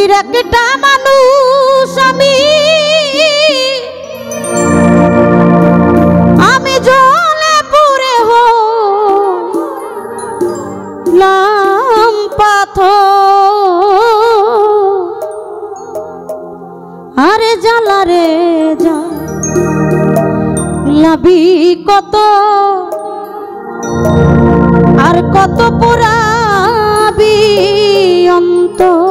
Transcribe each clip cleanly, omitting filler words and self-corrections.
মাটির একটা মানুষ আমি জলে পুড়ে হলাম পাথর। আরে জ্বালা রে জ্বালাবি কত আর কত পোড়াবি অন্তর।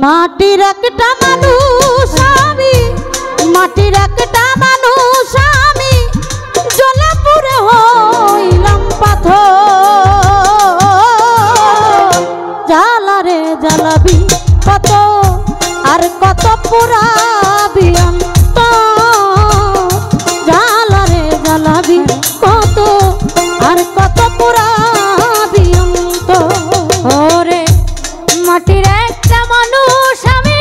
মাটির একটা মানুষ আমি, মাটির একটা মানুষ আমি জ্বলে পুড়ে হইলাম পাথর। জ্বালা রে জ্বালাবি কত আর কত পোড়াবি অন্তর। জ্বালা রে জ্বালাবি কত আর কত পোড়াবি অন্তর। ওরে মাটির একটা মানুষ আমি,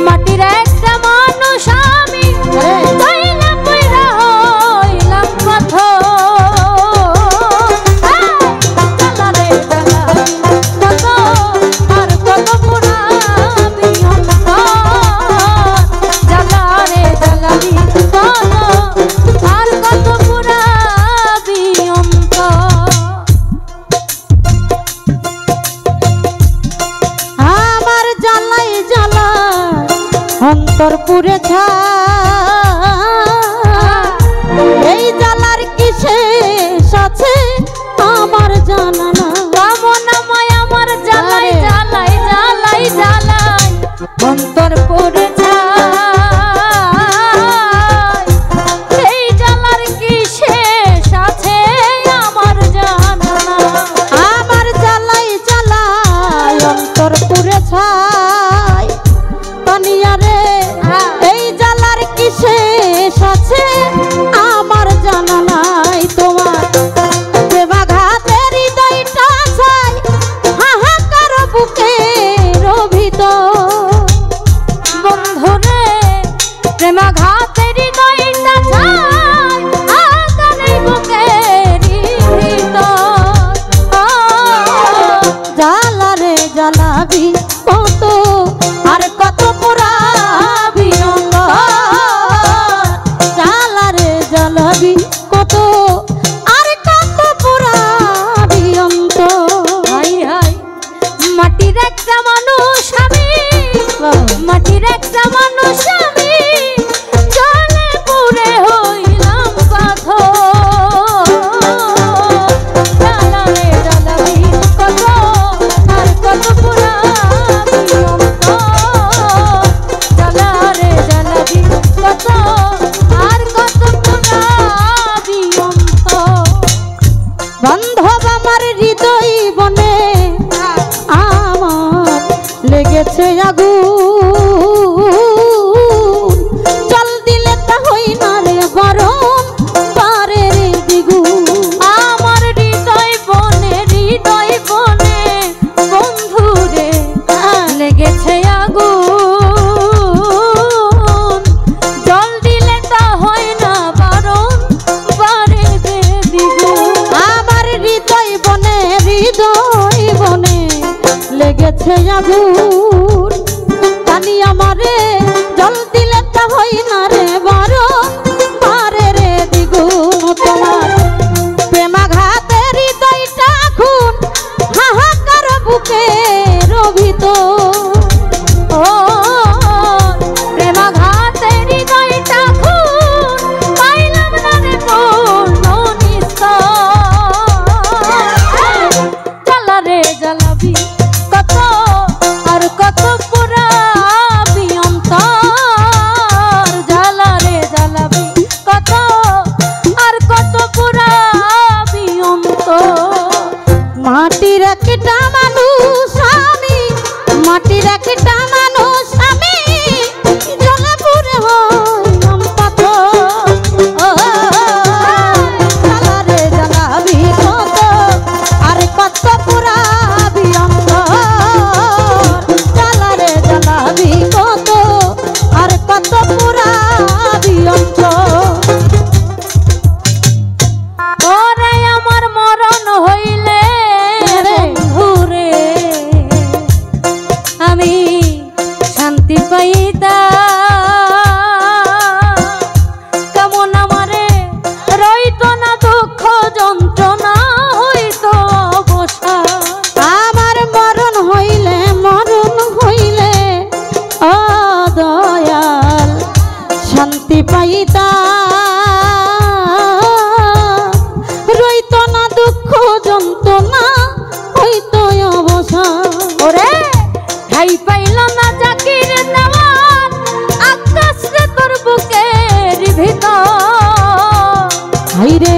মাটির একটা মানুষ আমি জলে পুড়ে হইলাম পাথর। জ্বালা রে জ্বালাবি কত আর কত পোড়াবি অন্তর। জ্বালা রে জ্বালাবি কত আর কত পোড়াবি অন্তর। আমার জ্বালাই জ্বালা অন্তর পুড়ে এই জ্বালার কি শেষ আছে আমার জানা না। কামনাময় আমার জ্বালাই জ্বালাই জ্বালাই জ্বালাই অন্তর পুড়ে এই জ্বালার কি শেষ আছে আমার জানা না। আমার জ্বালাই জ্বালাই অন্তর পুড়ে ছাই তনিয়া রে এই জ্বালার কি শেষ আছে আমার জানা নাই। তোমার প্রেমাঘাতে হৃদয়টা ছাই হাহাকার বুকের ভিতর। বন্ধুরে প্রেমাঘাতে হৃদয়টা ছাই হাহাকার বুকের ভিতর। জ্বালা রে জ্বালাবি কত আর কত পোড়াবি অন্তর। জ্বালা রে জ্বালাবি কত আর কত পোড়াবি অন্তর। হাই হাই মাটির একটা মানুষ আমি, মাটির একটা মানুষ আমি জলে পুড়ে হইলাম পাথর। জ্বালা রে জ্বালাবি কত আর কত পোড়াবি অন্তর। জ্বালা রে জ্বালাবি কত আর কত পোড়াবি অন্তর। বান্ধব আমার হৃদয় বনে আমার লেগেছে আগুন। জল দিলে তা হই না রে গরম পারে রে দ্বিগুণ। আমার হৃদয় বনে বন্ধু রে লেগেছে আগুন। জল দিলে তা হয় না বারণ পারে রে দ্বিগুণ। আমার হৃদয় বনে লেগেছে আগুন। জানি আমারে জল দিলে তা হয় না রে বারণ পারে রে দ্বিগুণ। তোমার প্রেমাঘাতে হৃদয়টা খুন হাহাকার বুকের ভিতর। ও প্রেমাঘাতে হৃদয়টা খুন পাইলাম না রে পূর্ণ নিস্তার। জ্বালা রে জ্বালাবি কত আর কত পোড়াবি অন্তর। জ্বালা রে জ্বালাবি কত আর কত পোড়াবি অন্তর। একটা মানুষ আমি, মাটির একটা মানুষ আমি, জ্বলে পুড়ে হইলাম পাথর। ও জ্বালারে জ্বালাবি কত, আর কত পুরাবি অন্তর। জ্বালারে জ্বালাবি কত, আর কত পুরাবি অন্তর। ওরে আমার মরণ হইলে বন্ধুরে আমি শান্তি পাইতাম, কেমন আমারে রইতো না দুঃখ যন্ত্রণা হইতো অবসান। আমার মরণ হইলে ও দয়াল শান্তি পাইতাম, রইতো না দুঃখ যন্ত্রণা হইতো অবসান। ওরে ঠাই পাইল না জাকির দেওয়ান, আকাশ রে তোর বুকের ভিতর। হাইরে